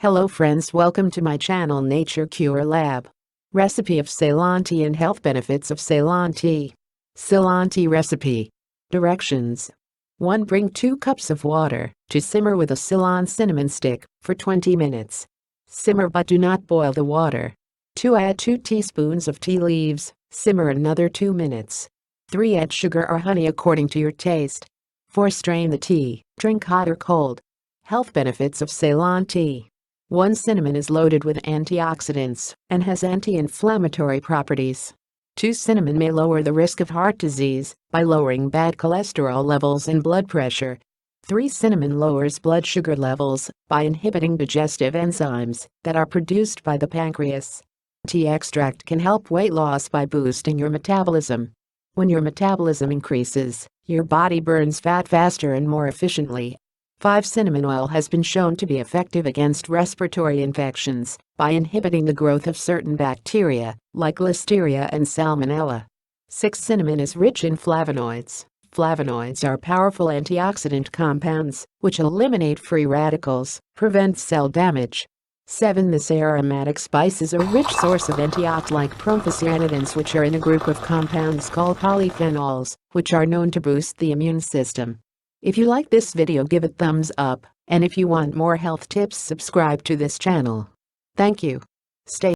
Hello friends, welcome to my channel Nature Cure Lab. Recipe of Ceylon tea and health benefits of Ceylon tea. Ceylon tea recipe. Directions. 1. Bring 2 cups of water to simmer with a Ceylon cinnamon stick for 20 minutes. Simmer but do not boil the water. 2. Add 2 teaspoons of tea leaves, simmer another 2 minutes. 3. Add sugar or honey according to your taste. 4. Strain the tea, drink hot or cold. Health benefits of Ceylon tea. 1. Cinnamon is loaded with antioxidants and has anti-inflammatory properties. 2. Cinnamon may lower the risk of heart disease by lowering bad cholesterol levels and blood pressure. 3. Cinnamon lowers blood sugar levels by inhibiting digestive enzymes that are produced by the pancreas. Tea extract can help weight loss by boosting your metabolism. When your metabolism increases, your body burns fat faster and more efficiently. 5. Cinnamon oil has been shown to be effective against respiratory infections by inhibiting the growth of certain bacteria, like Listeria and Salmonella. 6. Cinnamon is rich in flavonoids. Flavonoids are powerful antioxidant compounds which eliminate free radicals, prevent cell damage. 7. This aromatic spice is a rich source of antioxidants like prothocyanidins, which are in a group of compounds called polyphenols, which are known to boost the immune system. If you like this video, give it thumbs up, and if you want more health tips, subscribe to this channel. Thank you. Stay